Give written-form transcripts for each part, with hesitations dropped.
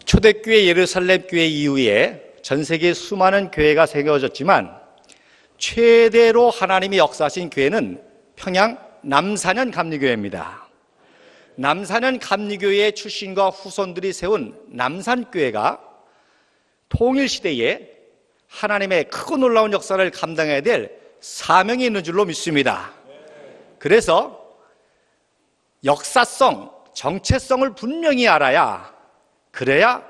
초대교회 예루살렘 교회 이후에 전 세계에 수많은 교회가 세워졌지만 최대로 하나님이 역사하신 교회는 평양 남사년 감리교회입니다. 남사년 감리교회의 출신과 후손들이 세운 남산교회가 통일시대에 하나님의 크고 놀라운 역사를 감당해야 될 사명이 있는 줄로 믿습니다. 그래서 역사성, 정체성을 분명히 알아야, 그래야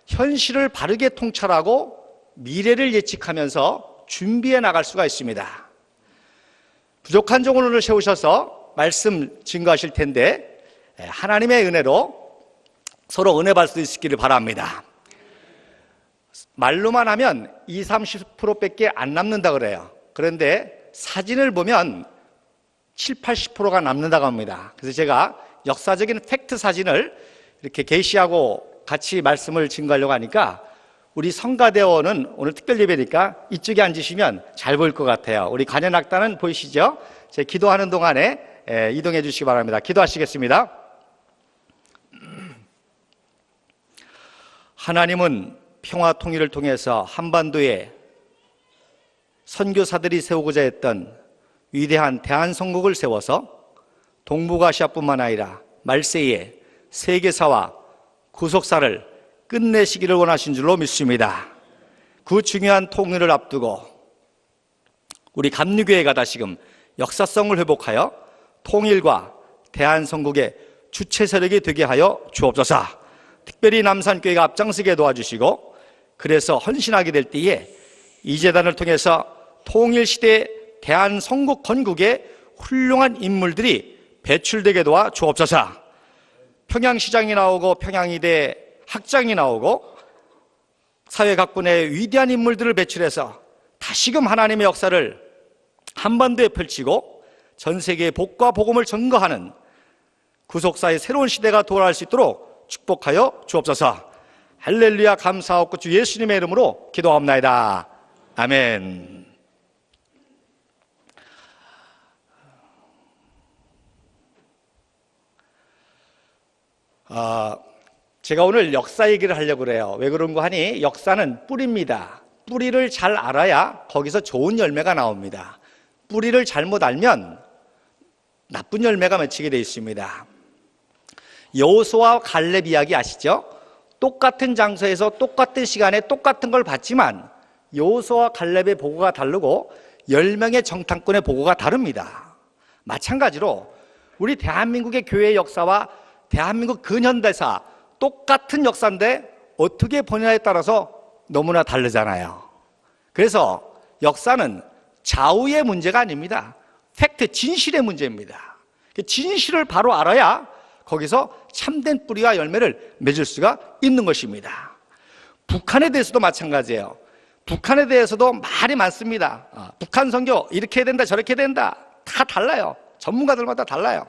현실을 바르게 통찰하고 미래를 예측하면서 준비해 나갈 수가 있습니다. 부족한 종을 오늘 세우셔서 말씀 증거하실 텐데 하나님의 은혜로 서로 은혜 받을 수 있기를 바랍니다. 말로만 하면 20, 30%밖에 안 남는다 그래요. 그런데 사진을 보면 7, 80%가 남는다고 합니다. 그래서 제가 역사적인 팩트 사진을 이렇게 게시하고 같이 말씀을 증거하려고 하니까 우리 성가대원은 오늘 특별 예배니까 이쪽에 앉으시면 잘 보일 것 같아요. 우리 관현악단은 보이시죠? 제 기도하는 동안에 이동해 주시기 바랍니다. 기도하시겠습니다. 하나님은 평화 통일을 통해서 한반도에 선교사들이 세우고자 했던 위대한 대한성국을 세워서 동북아시아뿐만 아니라 말세에 세계사와 구속사를 끝내시기를 원하신 줄로 믿습니다. 그 중요한 통일을 앞두고 우리 감리교회가 다시금 역사성을 회복하여 통일과 대한성국의 주체 세력이 되게 하여 주옵소서. 특별히 남산교회가 앞장서게 도와주시고, 그래서 헌신하게 될 때에 이 재단을 통해서 통일시대 대한성국 건국에 훌륭한 인물들이 배출되게 도와 주옵소서. 평양시장이 나오고 평양이대 학장이 나오고 사회 각군의 위대한 인물들을 배출해서 다시금 하나님의 역사를 한반도에 펼치고 전 세계의 복과 복음을 증거하는 구속사의 새로운 시대가 돌아올 수 있도록 축복하여 주옵소서. 할렐루야. 감사하옵고 주 예수님의 이름으로 기도합나이다. 아멘. 제가 오늘 역사 얘기를 하려고 그래요. 왜 그런 거 하니, 역사는 뿌리입니다. 뿌리를 잘 알아야 거기서 좋은 열매가 나옵니다. 뿌리를 잘못 알면 나쁜 열매가 맺히게 되어 있습니다. 여호수아와 갈렙 이야기 아시죠? 똑같은 장소에서 똑같은 시간에 똑같은 걸 봤지만 여호수아와 갈렙의 보고가 다르고 10명의 정탐꾼의 보고가 다릅니다. 마찬가지로 우리 대한민국의 교회의 역사와 대한민국 근현대사 똑같은 역사인데 어떻게 보느냐에 따라서 너무나 다르잖아요. 그래서 역사는 좌우의 문제가 아닙니다. 팩트, 진실의 문제입니다. 진실을 바로 알아야 거기서 참된 뿌리와 열매를 맺을 수가 있는 것입니다. 북한에 대해서도 마찬가지예요. 북한에 대해서도 말이 많습니다. 북한 선교 이렇게 해야 된다, 저렇게 해야 된다. 다 달라요. 전문가들마다 달라요.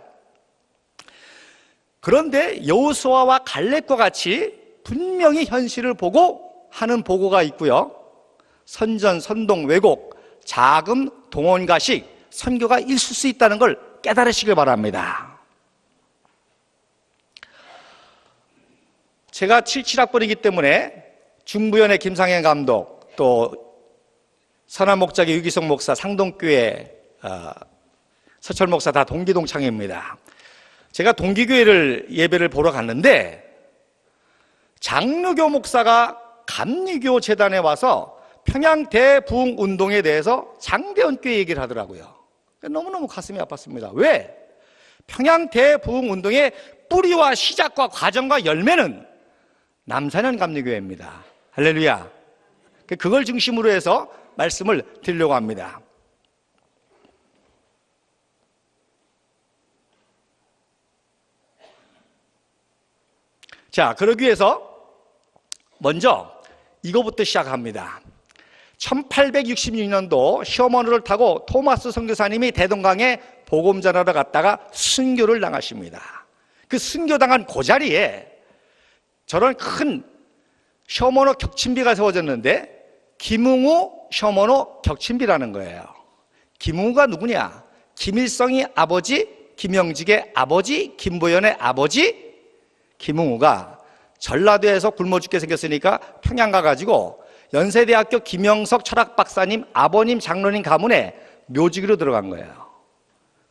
그런데 여호수아와 갈렙과 같이 분명히 현실을 보고 하는 보고가 있고요. 선전, 선동, 왜곡, 자금, 동원가식, 선교가 있을 수 있다는 걸 깨달으시길 바랍니다. 제가 77학번이기 때문에 중부연의 김상현 감독, 또 선한목자기 유기성 목사, 상동교회 서철 목사 다 동기동창입니다. 제가 동기교회를 예배를 보러 갔는데 장로교 목사가 감리교 재단에 와서 평양 대부흥 운동에 대해서 장대원 교회 얘기를 하더라고요. 너무너무 가슴이 아팠습니다. 왜? 평양 대부흥 운동의 뿌리와 시작과 과정과 열매는 남사년 감리교회입니다. 할렐루야. 그걸 중심으로 해서 말씀을 드리려고 합니다. 자, 그러기 위해서 먼저 이거부터 시작합니다. 1866년도 셔먼호를 타고 토마스 선교사님이 대동강에 복음 전하러 갔다가 순교를 당하십니다. 그 순교당한 그 자리에 저런 큰 셔먼호 격침비가 세워졌는데 김웅우 셔먼호 격침비라는 거예요. 김웅우가 누구냐? 김일성의 아버지, 김영직의 아버지, 김보연의 아버지 김웅우가 전라도에서 굶어 죽게 생겼으니까 평양 가가지고 연세대학교 김영석 철학박사님 아버님 장로님 가문에 묘직으로 들어간 거예요.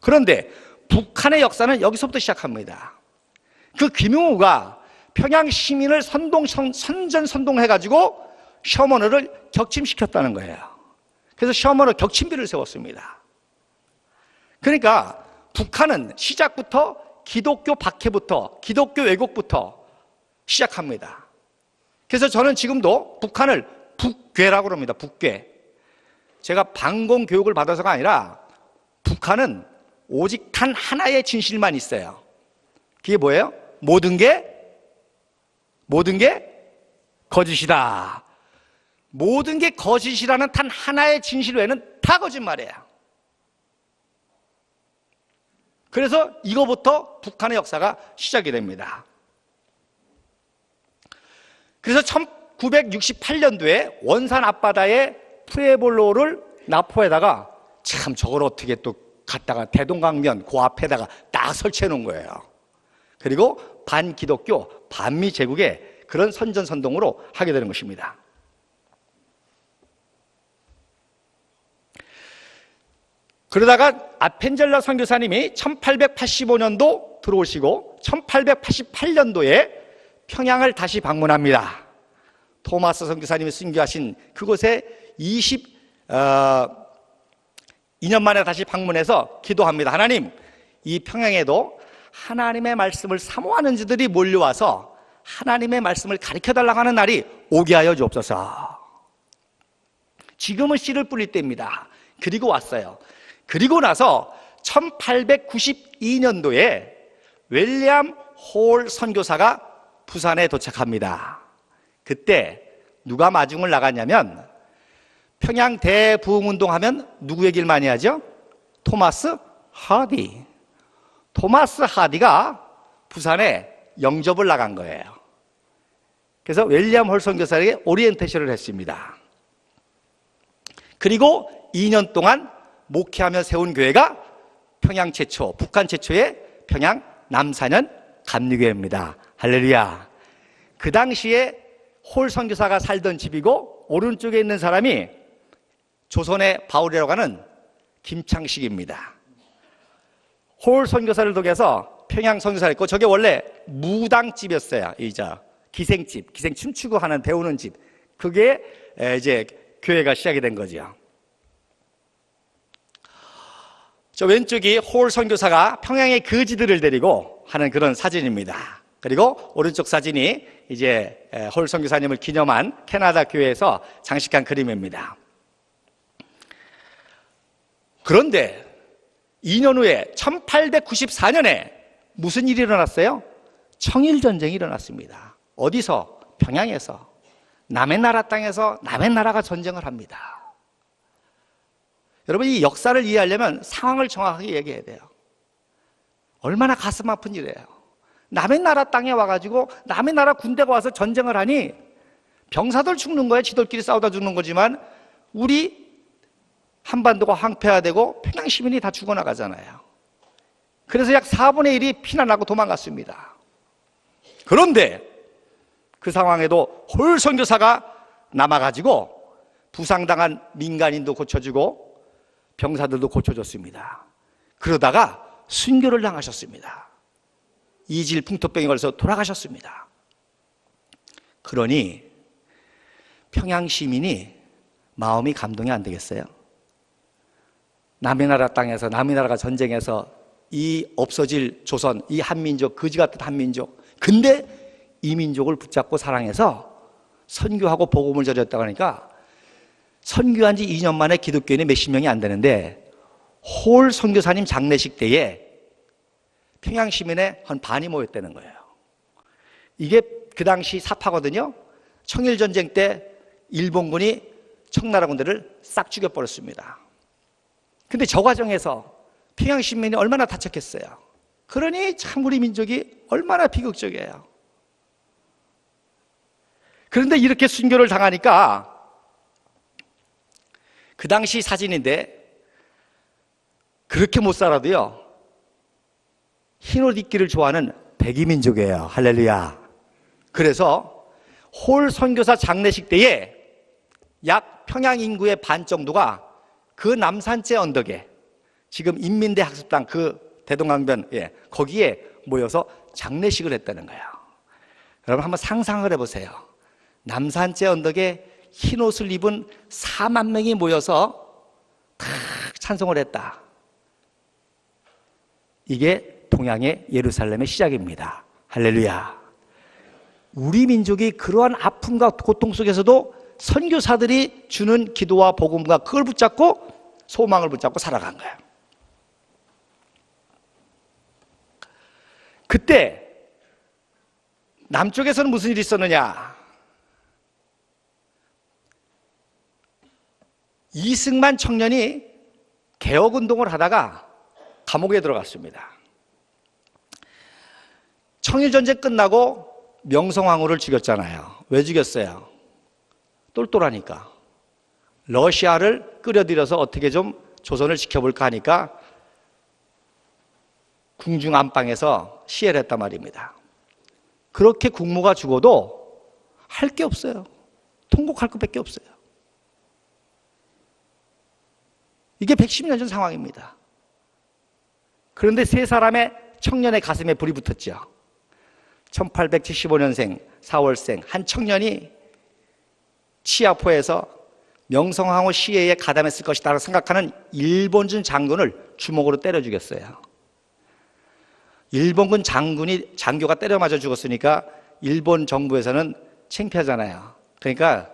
그런데 북한의 역사는 여기서부터 시작합니다. 그 김용우가 평양 시민을 선전선동해가지고 셔먼을 격침시켰다는 거예요. 그래서 셔먼 격침비를 세웠습니다. 그러니까 북한은 시작부터 기독교 박해부터, 기독교 왜곡부터 시작합니다. 그래서 저는 지금도 북한을 북괴라고 합니다. 북괴. 제가 방공 교육을 받아서가 아니라 북한은 오직 단 하나의 진실만 있어요. 그게 뭐예요? 모든 게 거짓이다. 모든 게 거짓이라는 단 하나의 진실 외에는 다 거짓말이에요. 그래서 이거부터 북한의 역사가 시작이 됩니다. 그래서 1968년도에 원산 앞바다에 푸에볼로를 나포에다가 참 저걸 어떻게 또 갖다가 대동강변 그 앞에다가 딱 설치해 놓은 거예요. 그리고 반기독교 반미 제국의 그런 선전선동으로 하게 되는 것입니다. 그러다가 아펜젤러 선교사님이 1885년도 들어오시고 1888년도에 평양을 다시 방문합니다. 토마스 선교사님이 순교하신 그곳에 22년 만에 다시 방문해서 기도합니다. 하나님, 이 평양에도 하나님의 말씀을 사모하는 자들이 몰려와서 하나님의 말씀을 가르쳐달라고 하는 날이 오게 하여 주옵소서. 지금은 씨를 뿌릴 때입니다. 그리고 왔어요. 그리고 나서 1892년도에 윌리엄 홀 선교사가 부산에 도착합니다. 그때 누가 마중을 나갔냐면 평양 대부흥운동 하면 누구 얘기를 많이 하죠? 토마스 하디. 토마스 하디가 부산에 영접을 나간 거예요. 그래서 윌리엄 홀 선교사에게 오리엔테이션을 했습니다. 그리고 2년 동안 목회하며 세운 교회가 평양 최초, 북한 최초의 평양 남사년 감리교회입니다. 할렐루야. 그 당시에 홀 선교사가 살던 집이고 오른쪽에 있는 사람이 조선의 바울이라고 하는 김창식입니다. 홀 선교사를 통해서 평양 선교사를 했고 저게 원래 무당집이었어요. 기생집, 기생 춤추고 하는 배우는 집. 그게 이제 교회가 시작이 된 거죠. 저 왼쪽이 홀 선교사가 평양의 거지들을 데리고 하는 그런 사진입니다. 그리고 오른쪽 사진이 이제 홀 선교사님을 기념한 캐나다 교회에서 장식한 그림입니다. 그런데 2년 후에 1894년에 무슨 일이 일어났어요? 청일전쟁이 일어났습니다. 어디서? 평양에서. 남의 나라 땅에서 남의 나라가 전쟁을 합니다. 여러분, 이 역사를 이해하려면 상황을 정확하게 얘기해야 돼요. 얼마나 가슴 아픈 일이에요. 남의 나라 땅에 와가지고 남의 나라 군대가 와서 전쟁을 하니 병사들 죽는 거예요. 지들끼리 싸우다 죽는 거지만 우리 한반도가 황폐화되고 평양 시민이 다 죽어나가잖아요. 그래서 약 4분의 1이 피난하고 도망갔습니다. 그런데 그 상황에도 홀 선교사가 남아가지고 부상당한 민간인도 고쳐주고 병사들도 고쳐줬습니다. 그러다가 순교를 당하셨습니다. 이질 풍토병에 걸려서 돌아가셨습니다. 그러니 평양 시민이 마음이 감동이 안 되겠어요? 남의 나라 땅에서 남의 나라가 전쟁해서 이 없어질 조선, 이 한민족, 거지 같은 한민족, 근데 이 민족을 붙잡고 사랑해서 선교하고 복음을 전했다고 하니까 선교한 지 2년 만에 기독교인이 몇십 명이 안 되는데 홀 선교사님 장례식 때에 평양 시민의 한 반이 모였다는 거예요. 이게 그 당시 사파거든요. 청일전쟁 때 일본군이 청나라 군대를 싹 죽여버렸습니다. 근데 저 과정에서 평양 시민이 얼마나 다쳤겠어요. 그러니 참 우리 민족이 얼마나 비극적이에요. 그런데 이렇게 순교를 당하니까 그 당시 사진인데 그렇게 못 살아도요 흰옷 입기를 좋아하는 백이민족이에요. 할렐루야. 그래서 홀 선교사 장례식 때에 약 평양 인구의 반 정도가 그 남산제 언덕에 지금 인민대 학습당 그 대동강변 거기에 모여서 장례식을 했다는 거예요. 여러분 한번 상상을 해보세요. 남산제 언덕에 흰 옷을 입은 4만 명이 모여서 탁 찬송을 했다. 이게 동양의 예루살렘의 시작입니다. 할렐루야. 우리 민족이 그러한 아픔과 고통 속에서도 선교사들이 주는 기도와 복음과 그걸 붙잡고 소망을 붙잡고 살아간 거예요. 그때 남쪽에서는 무슨 일이 있었느냐? 이승만 청년이 개혁운동을 하다가 감옥에 들어갔습니다. 청일전쟁 끝나고 명성황후를 죽였잖아요. 왜 죽였어요? 똘똘하니까. 러시아를 끌어들여서 어떻게 좀 조선을 지켜볼까 하니까 궁중 안방에서 시해를 했단 말입니다. 그렇게 국무가 죽어도 할 게 없어요. 통곡할 것밖에 없어요. 이게 110년 전 상황입니다. 그런데 세 사람의 청년의 가슴에 불이 붙었죠. 1875년생 4월생 한 청년이 치아포에서 명성황후 시해에 가담했을 것이다 생각하는 일본군 장군을 주먹으로 때려 죽였어요. 일본군 장교가 때려 맞아 죽었으니까 일본 정부에서는 창피하잖아요. 그러니까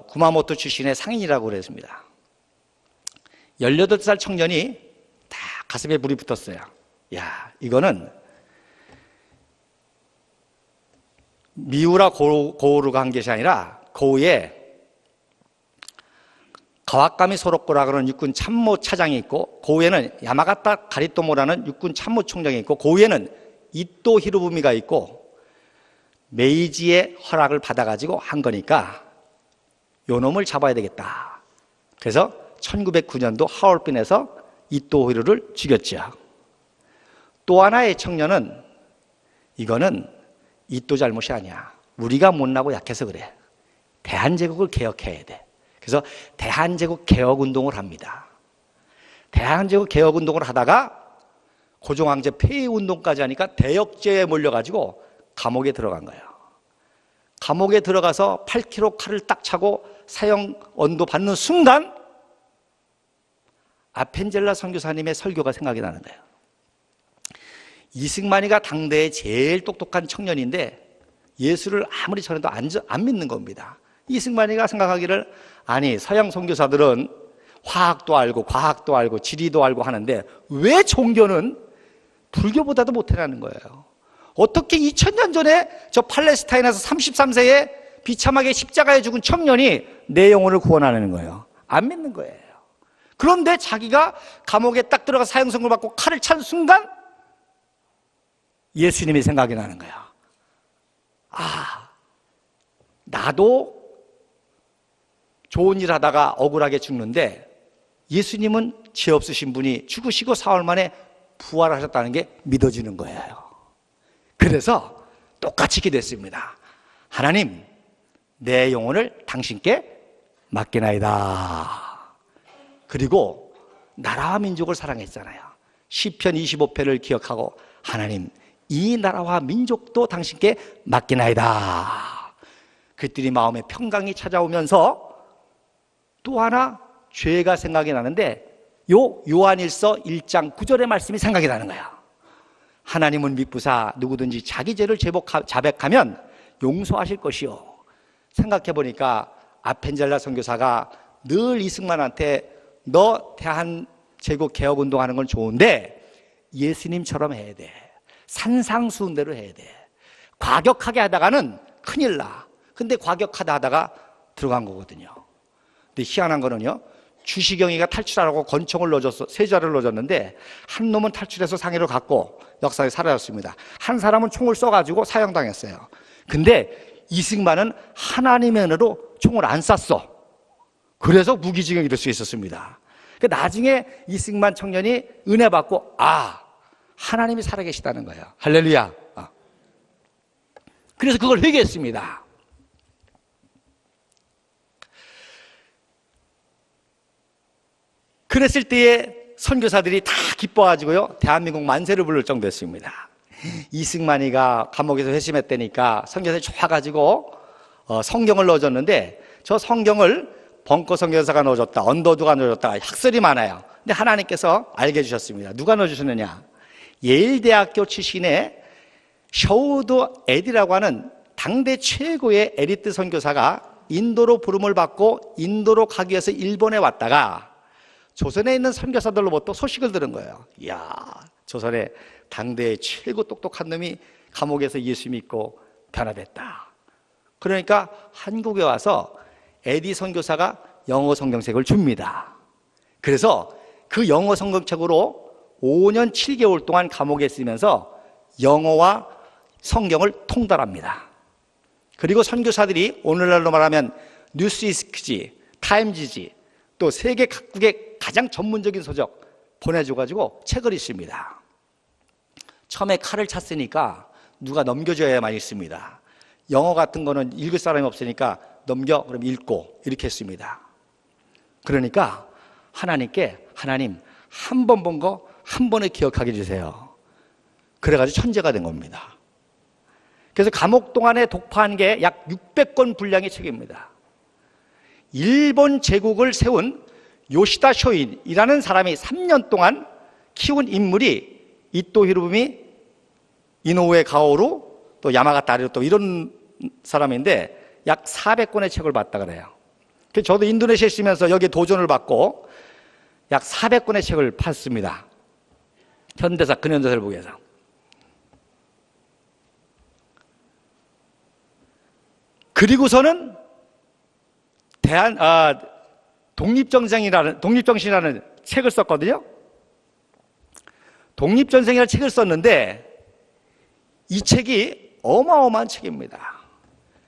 구마모토 출신의 상인이라고 그랬습니다. 18살 청년이 다 가슴에 불이 붙었어요. 야, 이거는 미우라 고우루가 한 것이 아니라 고우에 가와카미 소로코라 그러는 육군 참모 차장이 있고, 고우에는 야마가타 가리토모라는 육군 참모 총장이 있고, 고우에는 이토 히로부미가 있고, 메이지의 허락을 받아가지고 한 거니까 요 놈을 잡아야 되겠다. 그래서 1909년도 하얼빈에서 이토 히로를 죽였죠. 또 하나의 청년은 이거는 이토 잘못이 아니야. 우리가 못나고 약해서 그래. 대한제국을 개혁해야 돼. 그래서 대한제국 개혁운동을 합니다. 대한제국 개혁운동을 하다가 고종황제 폐위운동까지 하니까 대역죄에 몰려가지고 감옥에 들어간 거예요. 감옥에 들어가서 8kg 칼을 딱 차고 사형 언도 받는 순간 아펜젤라 선교사님의 설교가 생각이 나는 거예요. 이승만이가 당대의 제일 똑똑한 청년인데 예수를 아무리 전해도 안 믿는 겁니다. 이승만이가 생각하기를, 아니 서양 선교사들은 화학도 알고 과학도 알고 지리도 알고 하는데 왜 종교는 불교보다도 못해라는 거예요. 어떻게 2000년 전에 저 팔레스타인에서 33세에 비참하게 십자가에 죽은 청년이 내 영혼을 구원하는 거예요. 안 믿는 거예요. 그런데 자기가 감옥에 딱 들어가 사형 선고를 받고 칼을 찬 순간 예수님이 생각이 나는 거야. 아, 나도 좋은 일 하다가 억울하게 죽는데 예수님은 죄 없으신 분이 죽으시고 4월 만에 부활하셨다는 게 믿어지는 거예요. 그래서 똑같이 기도했습니다. 하나님, 내 영혼을 당신께 맡기나이다. 그리고 나라와 민족을 사랑했잖아요. 시편 25편을 기억하고, 하나님, 이 나라와 민족도 당신께 맡기나이다. 그들이 마음에 평강이 찾아오면서 또 하나 죄가 생각이 나는데, 요한일서 1장 9절의 말씀이 생각이 나는 거야. 하나님은 미쁘사 누구든지 자기 죄를 자백하면 용서하실 것이요. 생각해 보니까 아펜젤라 선교사가 늘 이승만한테 너 대한제국 개혁운동하는 건 좋은데 예수님처럼 해야 돼. 산상수훈대로 해야 돼. 과격하게 하다가는 큰일 나. 근데 과격하다 하다가 들어간 거거든요. 근데 희한한 거는요, 주시경이가 탈출하라고 권총을 넣어줬어. 세자를 넣어줬는데 한 놈은 탈출해서 상해로 갔고 역사에 사라졌습니다. 한 사람은 총을 쏘가지고 사형당했어요. 근데 이승만은 하나님의 은혜로 총을 안 쐈어. 그래서 무기징역이 될 수 있었습니다. 나중에 이승만 청년이 은혜 받고, 아, 하나님이 살아계시다는 거예요. 할렐루야. 그래서 그걸 회개했습니다. 그랬을 때에 선교사들이 다 기뻐가지고요, 대한민국 만세를 부를 정도였습니다. 이승만이가 감옥에서 회심했다니까 선교사들이 좋아가지고 성경을 넣어줬는데, 저 성경을 벙커 선교사가 넣어줬다, 언더두가 넣어줬다, 학설이 많아요. 근데 하나님께서 알게 해주셨습니다. 누가 넣어주셨느냐? 예일대학교 출신의 셔우드 에디라고 하는 당대 최고의 에리트 선교사가 인도로 부름을 받고 인도로 가기 위해서 일본에 왔다가 조선에 있는 선교사들로부터 소식을 들은 거예요. 이야, 조선에 당대의 최고 똑똑한 놈이 감옥에서 예수 믿고 변화됐다. 그러니까 한국에 와서 에디 선교사가 영어 성경책을 줍니다. 그래서 그 영어 성경책으로 5년 7개월 동안 감옥에 있으면서 영어와 성경을 통달합니다. 그리고 선교사들이 오늘날로 말하면 뉴스이스크지, 타임지지, 또 세계 각국의 가장 전문적인 서적 보내줘가지고 책을 읽습니다. 처음에 칼을 찼으니까 누가 넘겨줘야만 읽습니다. 영어 같은 거는 읽을 사람이 없으니까 넘겨, 그럼 읽고, 이렇게 했습니다. 그러니까 하나님께, 하나님, 한 번 본 거 한 번에 기억하게 해주세요. 그래가지고 천재가 된 겁니다. 그래서 감옥 동안에 독파한 게 약 600권 분량의 책입니다. 일본 제국을 세운 요시다 쇼인이라는 사람이 3년 동안 키운 인물이 이토 히로부미, 이노우에 가오루, 또 야마가타 아리로 이런 사람인데 약 400권의 책을 봤다 그래요. 저도 인도네시아에 있으면서 여기에 도전을 받고 약 400권의 책을 팠습니다. 현대사, 근현대사를 보기 위해서. 그리고서는 독립정신이라는 책을 썼거든요. 독립전쟁이라는 책을 썼는데 이 책이 어마어마한 책입니다.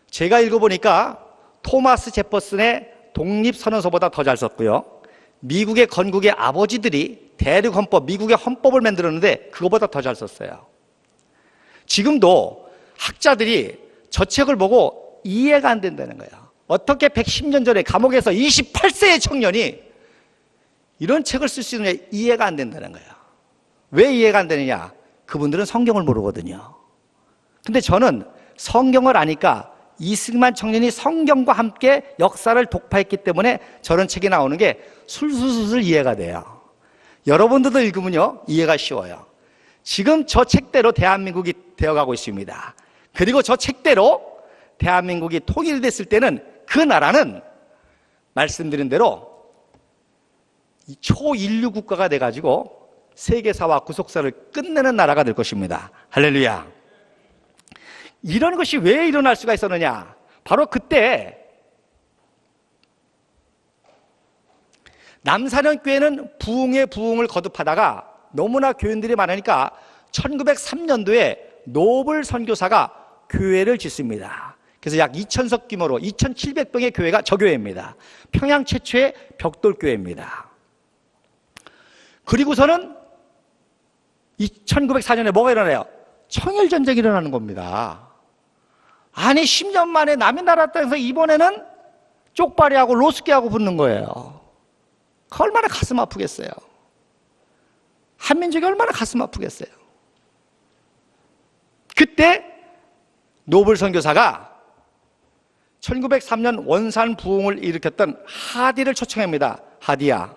제가 읽어보니까 토마스 제퍼슨의 독립선언서보다 더 잘 썼고요, 미국의 건국의 아버지들이 대륙헌법, 미국의 헌법을 만들었는데 그거보다 더 잘 썼어요. 지금도 학자들이 저 책을 보고 이해가 안 된다는 거예요. 어떻게 110년 전에 감옥에서 28세의 청년이 이런 책을 쓸 수 있느냐, 이해가 안 된다는 거예요. 왜 이해가 안 되느냐? 그분들은 성경을 모르거든요. 근데 저는 성경을 아니까 이승만 청년이 성경과 함께 역사를 독파했기 때문에 저런 책이 나오는 게 술술술 이해가 돼요. 여러분들도 읽으면요, 이해가 쉬워요. 지금 저 책대로 대한민국이 되어가고 있습니다. 그리고 저 책대로 대한민국이 통일됐을 때는 그 나라는 말씀드린 대로 초인류 국가가 돼가지고 세계사와 구속사를 끝내는 나라가 될 것입니다. 할렐루야. 이런 것이 왜 일어날 수가 있었느냐? 바로 그때 남사련교회는 부흥의 부흥을 거듭하다가 너무나 교인들이 많으니까 1903년도에 노블 선교사가 교회를 짓습니다. 그래서 약 2000석 규모로 2700병의 교회가 저 교회입니다. 평양 최초의 벽돌교회입니다. 그리고서는 1904년에 뭐가 일어나요? 청일전쟁이 일어나는 겁니다. 아니 10년 만에 남의 나라 땅에서 이번에는 쪽발이하고 로스케하고 붙는 거예요. 그 얼마나 가슴 아프겠어요. 한민족이 얼마나 가슴 아프겠어요. 그때 노블 선교사가 1903년 원산 부흥을 일으켰던 하디를 초청합니다. 하디야,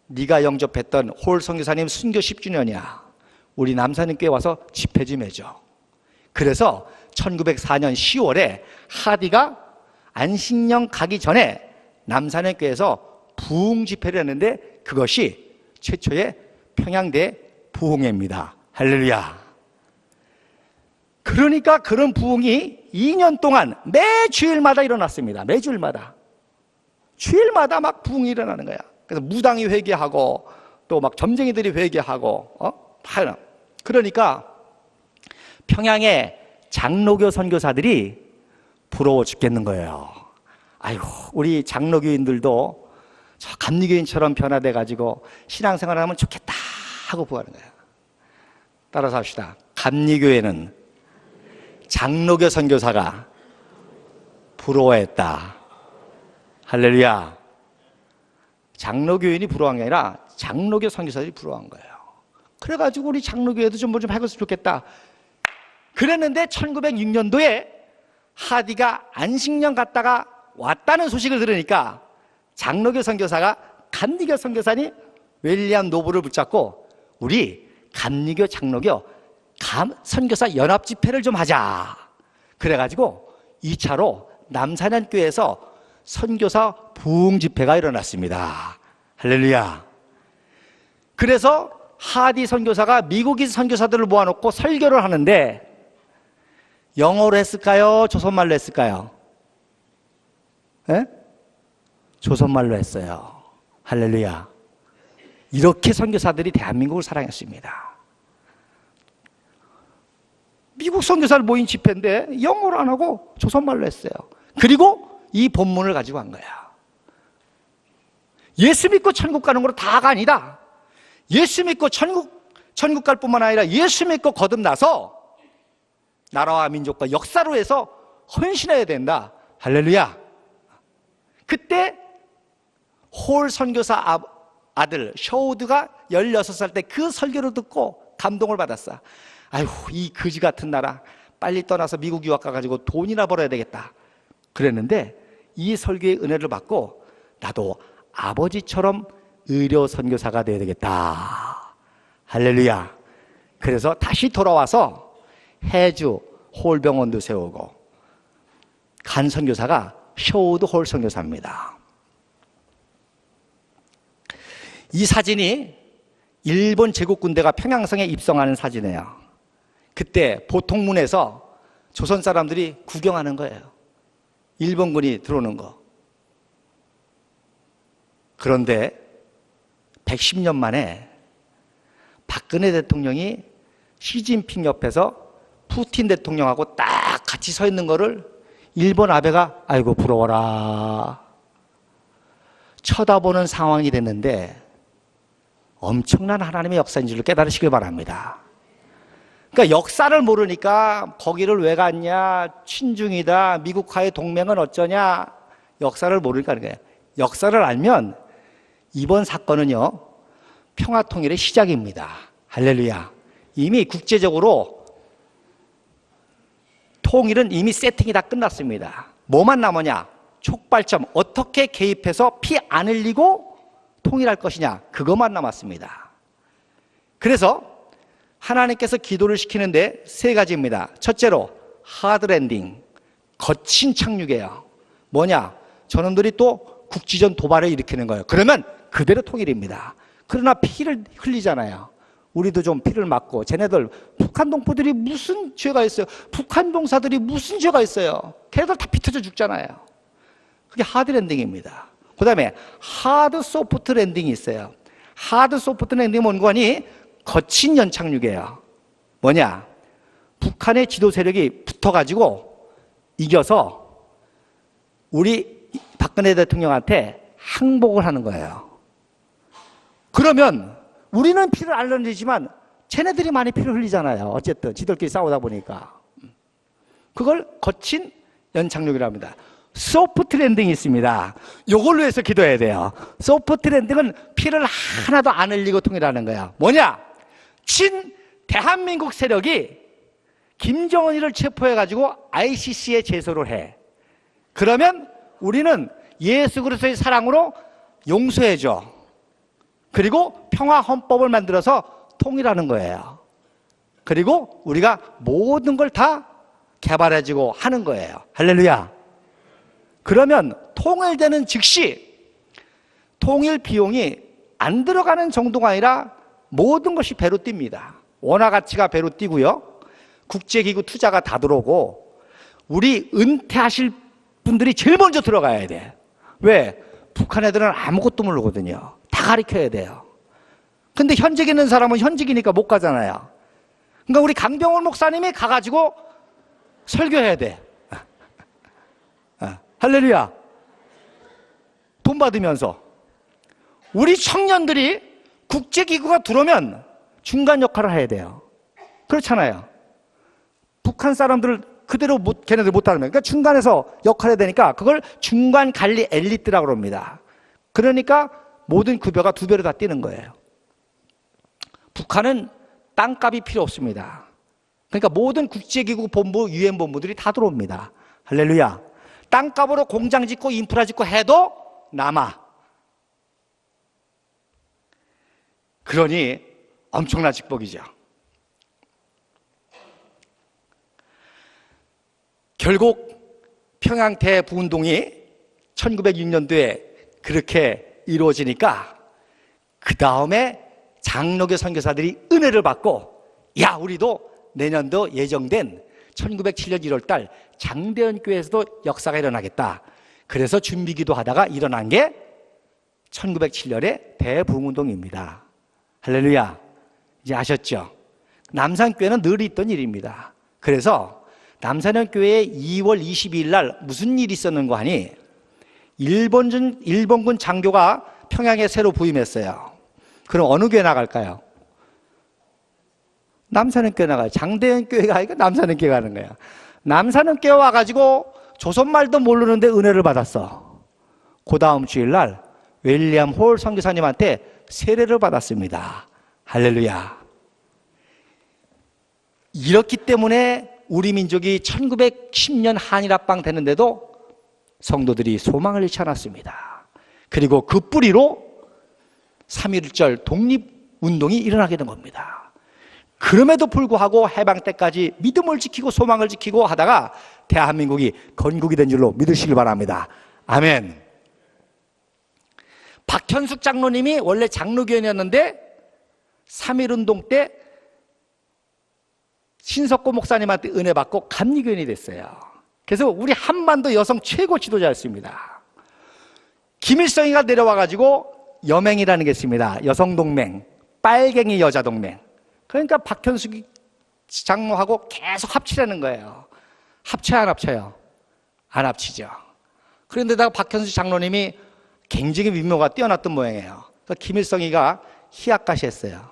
네가 영접했던 홀 선교사님 순교 10주년이야. 우리 남산교회 와서 집회 좀 해줘. 그래서 1904년 10월에 하디가 안식령 가기 전에 남산교회에서 부흥 집회를 했는데 그것이 최초의 평양대 부흥회입니다. 할렐루야. 그러니까 그런 부흥이 2년 동안 매 주일마다 일어났습니다. 매 주일마다. 주일마다 막 부흥이 일어나는 거야. 그래서 무당이 회개하고 또 막 점쟁이들이 회개하고 그러니까 평양의 장로교 선교사들이 부러워 죽겠는 거예요. 아이고, 우리 장로교인들도 저 감리교인처럼 변화돼 가지고 신앙생활을 하면 좋겠다 하고 부하는 거예요. 따라서 합시다. 감리교회는 장로교 선교사가 부러워했다. 할렐루야. 장로교인이 부러워한 게 아니라 장로교 선교사들이 부러워한 거예요. 그래가지고 우리 장로교회도 좀 뭐 좀 해봤으면 좋겠다. 그랬는데 1906년도에 하디가 안식년 갔다가 왔다는 소식을 들으니까 장로교 선교사가 감리교 선교사니 윌리엄 노블을 붙잡고 우리 감리교 장로교 선교사 연합 집회를 좀 하자. 그래가지고 2차로 남산현교회에서 선교사 부흥 집회가 일어났습니다. 할렐루야. 그래서 하디 선교사가 미국인 선교사들을 모아놓고 설교를 하는데 영어로 했을까요? 조선말로 했을까요? 예? 조선말로 했어요. 할렐루야. 이렇게 선교사들이 대한민국을 사랑했습니다. 미국 선교사를 모인 집회인데 영어로 안 하고 조선말로 했어요. 그리고 이 본문을 가지고 간 거야. 예수 믿고 천국 가는 거로 다가 아니다. 예수 믿고 천국 갈 뿐만 아니라 예수 믿고 거듭나서 나라와 민족과 역사로 해서 헌신해야 된다. 할렐루야. 그때 홀 선교사 아들 셔우드가 16살 때 그 설교를 듣고 감동을 받았어. 아이고, 이 거지 같은 나라 빨리 떠나서 미국 유학 가가지고 돈이나 벌어야 되겠다. 그랬는데 이 설교의 은혜를 받고 나도 아버지처럼 의료 선교사가 되어야 되겠다. 할렐루야. 그래서 다시 돌아와서 해주 홀병원도 세우고 간 선교사가 셔우드 홀 선교사입니다. 이 사진이 일본 제국군대가 평양성에 입성하는 사진이에요. 그때 보통문에서 조선 사람들이 구경하는 거예요. 일본군이 들어오는 거. 그런데 110년 만에 박근혜 대통령이 시진핑 옆에서 푸틴 대통령하고 딱 같이 서 있는 거를 일본 아베가 아이고 부러워라 쳐다보는 상황이 됐는데 엄청난 하나님의 역사인 줄을 깨달으시길 바랍니다. 그러니까 역사를 모르니까 거기를 왜 갔냐, 친중이다, 미국과의 동맹은 어쩌냐, 역사를 모르니까 그런 거예요. 역사를 알면 이번 사건은요 평화통일의 시작입니다. 할렐루야. 이미 국제적으로 통일은 이미 세팅이 다 끝났습니다. 뭐만 남았냐, 촉발점, 어떻게 개입해서 피 안 흘리고 통일할 것이냐, 그것만 남았습니다. 그래서 하나님께서 기도를 시키는데 3가지입니다. 첫째로 하드랜딩, 거친 착륙이에요. 뭐냐, 저놈들이 또 국지전 도발을 일으키는 거예요. 그러면 그대로 통일입니다. 그러나 피를 흘리잖아요. 우리도 좀 피를 맞고, 쟤네들 북한 동포들이 무슨 죄가 있어요? 북한 동사들이 무슨 죄가 있어요? 걔네들 다 피 터져 죽잖아요. 그게 하드랜딩입니다. 그 다음에 하드 소프트 랜딩이 있어요. 하드 소프트 랜딩이 뭔거니? 거친 연착륙이에요. 뭐냐, 북한의 지도 세력이 붙어가지고 이겨서 우리 박근혜 대통령한테 항복을 하는 거예요. 그러면 우리는 피를 안 흘리지만 쟤네들이 많이 피를 흘리잖아요. 어쨌든 지들끼리 싸우다 보니까. 그걸 거친 연착륙이라고 합니다. 소프트 랜딩이 있습니다. 이걸로 해서 기도해야 돼요. 소프트 랜딩은 피를 하나도 안 흘리고 통일하는 거야. 뭐냐, 친 대한민국 세력이 김정은이를 체포해가지고 ICC에 제소를 해. 그러면 우리는 예수 그리스도의 사랑으로 용서해줘. 그리고 평화 헌법을 만들어서 통일하는 거예요. 그리고 우리가 모든 걸 다 개발해주고 하는 거예요. 할렐루야. 그러면 통일되는 즉시 통일 비용이 안 들어가는 정도가 아니라 모든 것이 배로 뜁니다. 원화 가치가 배로 뛰고요. 국제기구 투자가 다 들어오고, 우리 은퇴하실 분들이 제일 먼저 들어가야 돼. 왜? 북한 애들은 아무것도 모르거든요. 다 가르쳐야 돼요. 근데 현직에 있는 사람은 현직이니까 못 가잖아요. 그러니까 우리 강병원 목사님이 가가지고 설교해야 돼. 할렐루야. 돈 받으면서. 우리 청년들이 국제기구가 들어오면 중간 역할을 해야 돼요. 그렇잖아요. 북한 사람들을 그대로 걔네들 못하는 거예요. 그러니까 중간에서 역할을 해야 되니까 그걸 중간 관리 엘리트라고 합니다. 그러니까 모든 급여가 2배로 다 뛰는 거예요. 북한은 땅값이 필요 없습니다. 그러니까 모든 국제기구 본부, 유엔 본부들이 다 들어옵니다. 할렐루야. 땅값으로 공장 짓고 인프라 짓고 해도 남아. 그러니 엄청난 축복이죠. 결국 평양 대부운동이 1906년도에 그렇게 이루어지니까 그 다음에 장로교 선교사들이 은혜를 받고 야 우리도 내년도 예정된 1907년 1월달 장대현 교회에서도 역사가 일어나겠다. 그래서 준비기도 하다가 일어난 게 1907년의 대부흥운동입니다. 할렐루야. 이제 아셨죠? 남산교회는 늘 있던 일입니다. 그래서 남산교회에 2월 22일 날 무슨 일이 있었는가 하니 일본군 장교가 평양에 새로 부임했어요. 그럼 어느 교회 나갈까요? 남산교회 나가요. 장대현 교회가 아니고 남산교회 가는 거야. 남산교회 와가지고 조선말도 모르는데 은혜를 받았어. 그 다음 주일날 윌리엄 홀 선교사님한테 세례를 받았습니다. 할렐루야. 이렇기 때문에 우리 민족이 1910년 한일합방 되는데도 성도들이 소망을 잃지 않았습니다. 그리고 그 뿌리로 3.1절 독립운동이 일어나게 된 겁니다. 그럼에도 불구하고 해방 때까지 믿음을 지키고 소망을 지키고 하다가 대한민국이 건국이 된 줄로 믿으시길 바랍니다. 아멘. 박현숙 장로님이 원래 장로교인이었는데 3.1운동 때 신석고 목사님한테 은혜 받고 감리교인이 됐어요. 그래서 우리 한반도 여성 최고 지도자였습니다. 김일성이가 내려와가지고 여맹이라는 게 있습니다. 여성동맹, 빨갱이 여자동맹. 그러니까 박현숙 장로하고 계속 합치라는 거예요. 합쳐요, 안 합쳐요? 안 합치죠. 그런데다가 박현숙 장로님이 굉장히 미모가 뛰어났던 모양이에요. 그러니까 김일성이가 희약가시했어요.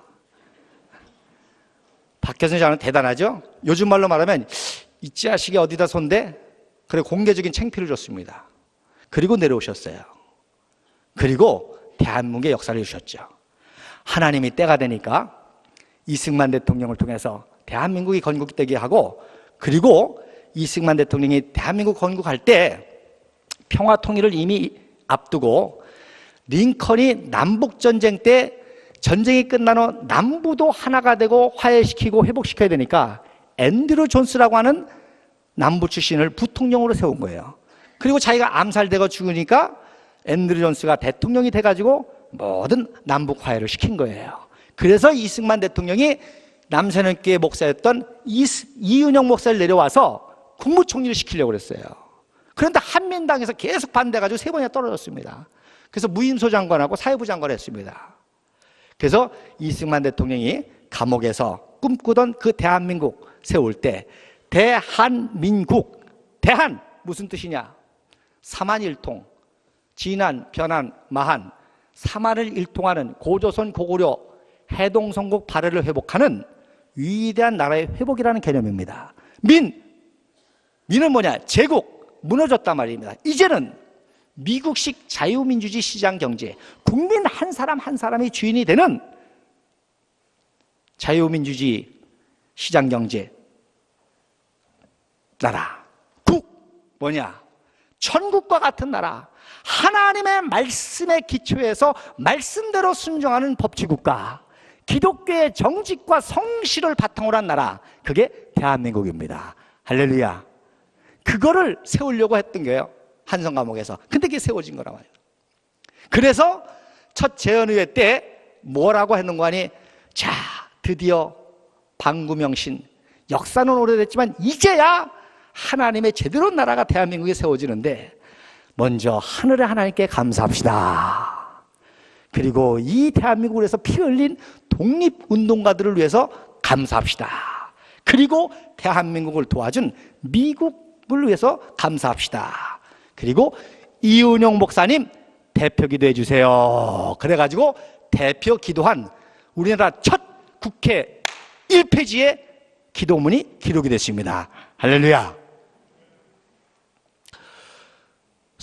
박현숙 장로는 대단하죠? 요즘 말로 말하면 이 자식이 어디다 손대? 그래 공개적인 창피를 줬습니다. 그리고 내려오셨어요. 그리고 대한민국의 역사를 이루셨죠. 하나님이 때가 되니까 이승만 대통령을 통해서 대한민국이 건국되게 하고 그리고 이승만 대통령이 대한민국 건국할 때 평화통일을 이미 앞두고 링컨이 남북전쟁 때 전쟁이 끝난 후 남부도 하나가 되고 화해시키고 회복시켜야 되니까 앤드류 존스라고 하는 남부 출신을 부통령으로 세운 거예요. 그리고 자기가 암살되고 죽으니까 앤드류 존스가 대통령이 돼가지고 모든 남북 화해를 시킨 거예요. 그래서 이승만 대통령이 남산교회 목사였던 이은영 목사를 내려와서 국무총리를 시키려고 그랬어요. 그런데 한민당에서 계속 반대해가지고 3번이나 떨어졌습니다. 그래서 무임소 장관하고 사회부 장관을 했습니다. 그래서 이승만 대통령이 감옥에서 꿈꾸던 그 대한민국 세울 때 대한민국, 대한 무슨 뜻이냐? 사만일통, 진한, 변한, 마한, 사만을 일통하는 고조선 고구려 해동성국 발해를 회복하는 위대한 나라의 회복이라는 개념입니다. 민은 뭐냐? 제국, 무너졌단 말입니다. 이제는 미국식 자유민주주의 시장경제, 국민 한 사람 한 사람이 주인이 되는 자유민주주의 시장경제 나라. 뭐냐? 천국과 같은 나라. 하나님의 말씀의 기초에서 말씀대로 순종하는 법치국가. 기독교의 정직과 성실을 바탕으로 한 나라. 그게 대한민국입니다. 할렐루야. 그거를 세우려고 했던 거예요. 한성 감옥에서. 근데 그게 세워진 거란 말이에요. 그래서 첫 재헌의회 때 뭐라고 했는 거 아니? 자, 드디어 방구명신. 역사는 오래됐지만 이제야 하나님의 제대로 나라가 대한민국에 세워지는데 먼저 하늘의 하나님께 감사합시다. 그리고 이 대한민국을 위해서 피 흘린 독립운동가들을 위해서 감사합시다. 그리고 대한민국을 도와준 미국을 위해서 감사합시다. 그리고 이은영 목사님 대표 기도해 주세요. 그래가지고 대표 기도한 우리나라 첫 국회 1페이지에 기도문이 기록이 됐습니다. 할렐루야.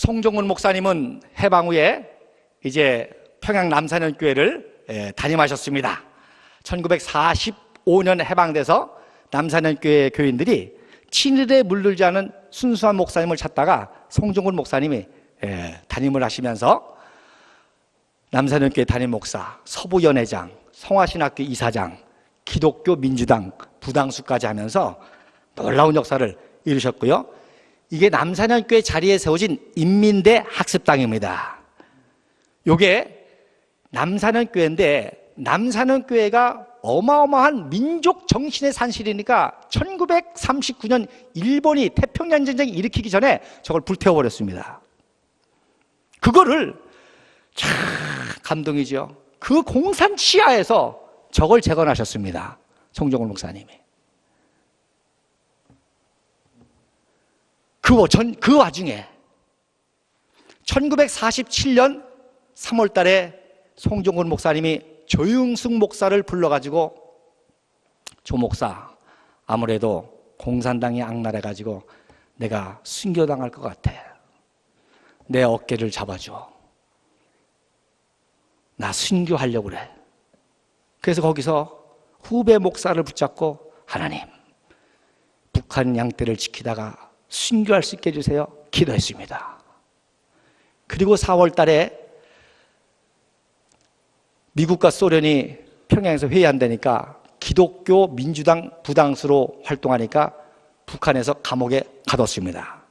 송종근 목사님은 해방 후에 이제 평양 남산현교회를 담임하셨습니다. 1945년 해방돼서 남산현교회 교인들이 친일에 물들지 않은 순수한 목사님을 찾다가 송종근 목사님이 담임을 하시면서 남산현교회 담임 목사, 서부연회장, 성화신학교 이사장, 기독교 민주당 부당수까지 하면서 놀라운 역사를 이루셨고요. 이게 남산현교회 자리에 세워진 인민대 학습당입니다. 이게 남산현교회인데 남산현교회가 어마어마한 민족 정신의 산실이니까 1939년 일본이 태평양 전쟁 일으키기 전에 저걸 불태워버렸습니다. 그거를 참 감동이죠. 그 공산 치하에서 저걸 재건하셨습니다. 송종근 목사님이. 그 와중에 1947년 3월 달에 송종근 목사님이 조영숙 목사를 불러가지고 조 목사, 아무래도 공산당이 악랄해가지고 내가 순교당할 것 같아. 내 어깨를 잡아줘. 나 순교하려고 그래. 그래서 거기서 후배 목사를 붙잡고 하나님, 북한 양떼를 지키다가 순교할 수 있게 해주세요. 기도했습니다. 그리고 4월 달에 미국과 소련이 평양에서 회의한다니까 기독교 민주당 부당수로 활동하니까 북한에서 감옥에 가뒀습니다.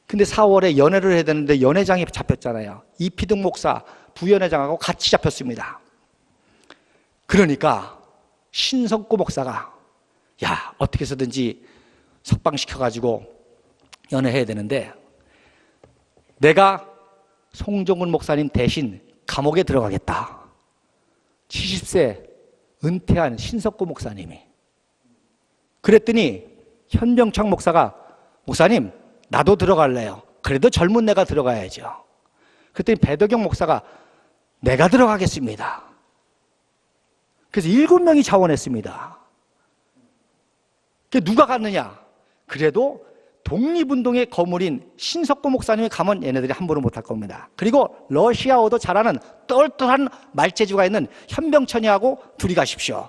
근데 4월에 연회를 해야 되는데 연회장이 잡혔잖아요. 이피등 목사 부연회장하고 같이 잡혔습니다. 그러니까 신석구 목사가 야, 어떻게 해서든지 석방시켜가지고 연회해야 되는데 내가 송종근 목사님 대신 감옥에 들어가겠다. 70세 은퇴한 신석구 목사님이. 그랬더니 현병창 목사가 목사님 나도 들어갈래요. 그래도 젊은 내가 들어가야죠. 그랬더니 배덕영 목사가 내가 들어가겠습니다. 그래서 7명이 자원했습니다. 누가 갔느냐? 그래도 독립운동의 거물인 신석구 목사님이 가면 얘네들이 함부로 못할 겁니다. 그리고 러시아어도 잘하는 똘똘한 말재주가 있는 현병천이하고 둘이 가십시오.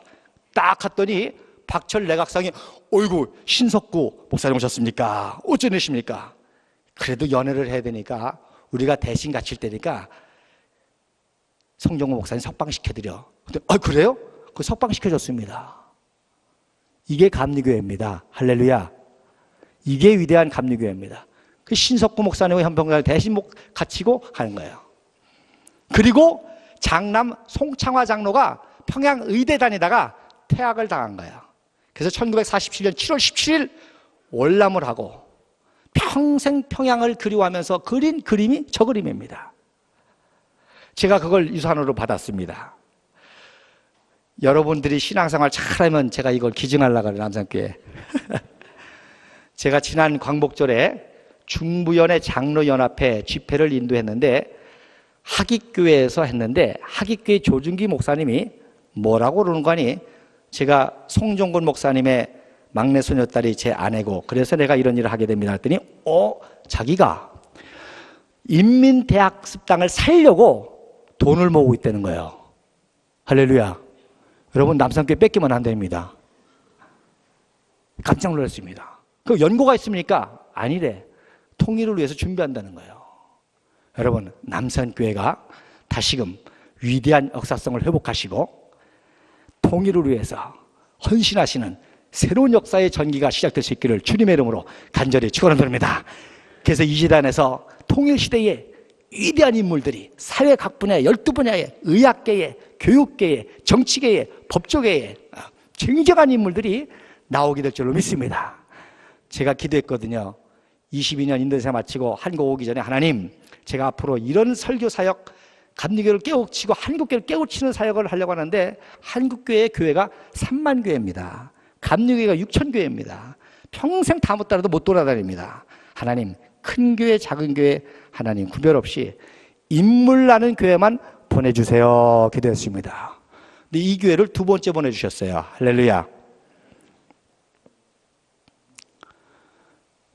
딱 갔더니 박철 내각상이 어이구 신석구 목사님 오셨습니까? 어쩌내십니까? 그래도 연애를 해야 되니까 우리가 대신 갇힐 때니까 송종근 목사님 석방시켜드려. 근데 그래요? 그 석방시켜줬습니다. 이게 감리교회입니다. 할렐루야. 이게 위대한 감리교회입니다. 그 신석구 목사님과 현병장을 대신 갇히고 가는 거예요. 그리고 장남 송창화 장로가 평양 의대 다니다가 퇴학을 당한 거예요. 그래서 1947년 7월 17일 월남을 하고 평생 평양을 그리워하면서 그린 그림이 저 그림입니다. 제가 그걸 유산으로 받았습니다. 여러분들이 신앙생활 잘하면 제가 이걸 기증하려고 해요. 남산교회. 제가 지난 광복절에 중부연회 장로연합회 집회를 인도했는데 하깃교회에서 했는데 하깃교회 조준기 목사님이 뭐라고 그러는 거 아니? 제가 송종근 목사님의 막내 소녀딸이 제 아내고 그래서 내가 이런 일을 하게 됩니다 했더니 자기가 인민대학습당을 살려고 돈을 모으고 있다는 거예요. 할렐루야. 여러분 남산교회 뺏기면 안 됩니다. 깜짝 놀랐습니다. 그 연고가 있습니까? 아니래. 통일을 위해서 준비한다는 거예요. 여러분 남산교회가 다시금 위대한 역사성을 회복하시고 통일을 위해서 헌신하시는 새로운 역사의 전기가 시작될 수 있기를 주님의 이름으로 간절히 축원드립니다. 그래서 이 시단에서 통일시대의 위대한 인물들이 사회 각 분야 12분야의 의학계에 교육계에 정치계에 법조계에 굉장한 인물들이 나오게 될 줄로 믿습니다. 제가 기도했거든요. 22년 인도네시아 마치고 한국 오기 전에 하나님 제가 앞으로 이런 설교 사역 감리교회를 깨우치고 한국교회를 깨우치는 사역을 하려고 하는데 한국교회의 교회가 3만 교회입니다. 감리교회가 6천 교회입니다. 평생 다 못 따라도 못 돌아다닙니다. 하나님 큰 교회 작은 교회 하나님 구별 없이 인물 나는 교회만 보내주세요. 기도했습니다. 근데 이 교회를 2번째 보내주셨어요. 할렐루야.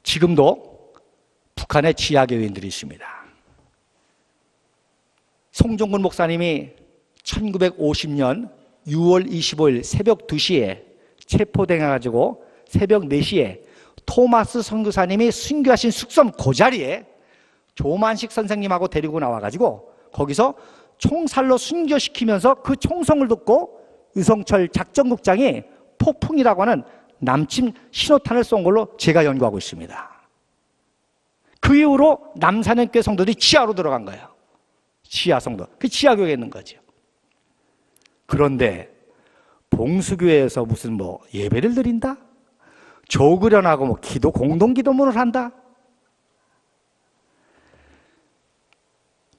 지금도 북한의 지하교인들이 있습니다. 송종근 목사님이 1950년 6월 25일 새벽 2시에 체포돼가지고 새벽 4시에 토마스 선교사님이 순교하신 숙섬 그 자리에 조만식 선생님하고 데리고 나와가지고 거기서 총살로 순교시키면서 그 총성을 듣고 유성철 작전국장이 폭풍이라고 하는 남침 신호탄을 쏜 걸로 제가 연구하고 있습니다. 그 이후로 남산현교회 성도들이 지하로 들어간 거예요. 지하 성도. 그 지하교회에 있는 거죠. 그런데 봉수교회에서 무슨 뭐 예배를 드린다? 조그련하고 뭐 기도 공동기도문을 한다?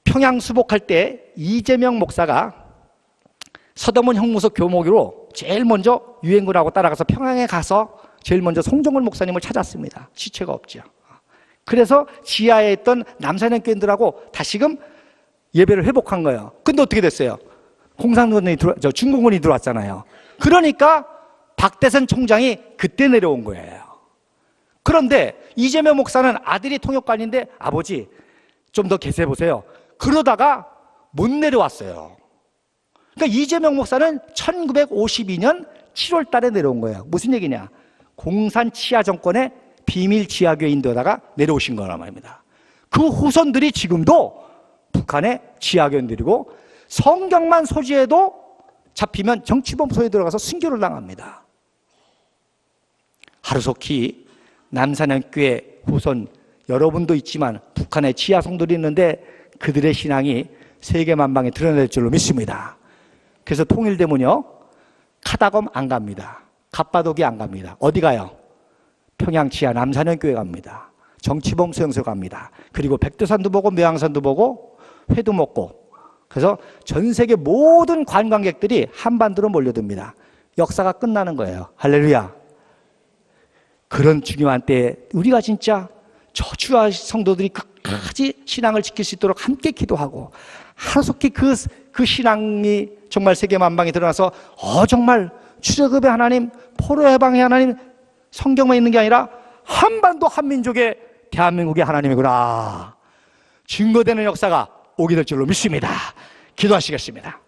평양 수복할 때 이재명 목사가 서대문 형무소 교목으로 제일 먼저 유엔군하고 따라가서 평양에 가서 제일 먼저 송종근 목사님을 찾았습니다. 시체가 없죠. 그래서 지하에 있던 남산현 교인들하고 다시금 예배를 회복한 거예요. 근데 어떻게 됐어요? 중공군이 들어왔잖아요. 그러니까 박대선 총장이 그때 내려온 거예요. 그런데 이재명 목사는 아들이 통역관인데 아버지 좀 더 계세해 보세요. 그러다가 못 내려왔어요. 그러니까 이재명 목사는 1952년 7월 달에 내려온 거예요. 무슨 얘기냐? 공산 치하 정권의 비밀 지하교인들다가 내려오신 거란 말입니다. 그 후손들이 지금도 북한의 지하교인들이고 성경만 소지해도 잡히면 정치범소에 들어가서 순교를 당합니다. 하루속히 남산현교회 후손 여러분도 있지만 북한의 지하 성들이 있는데 그들의 신앙이 세계 만방에 드러날 줄로 믿습니다. 그래서 통일되면요 카다검 안 갑니다. 갑바독이 안 갑니다. 어디 가요? 평양 지하 남산현교회 갑니다. 정치범 수용소 갑니다. 그리고 백두산도 보고 매왕산도 보고 회도 먹고 그래서 전 세계 모든 관광객들이 한반도로 몰려듭니다. 역사가 끝나는 거예요. 할렐루야. 그런 중요한 때에 우리가 진짜 저주와 성도들이 끝까지 신앙을 지킬 수 있도록 함께 기도하고 하루속히 그 신앙이 정말 세계 만방에 드러나서 정말 출애굽의 하나님, 포로 해방의 하나님 성경만 있는 게 아니라 한반도 한민족의 대한민국의 하나님이구나 증거되는 역사가 오게 될 줄로 믿습니다. 기도하시겠습니다.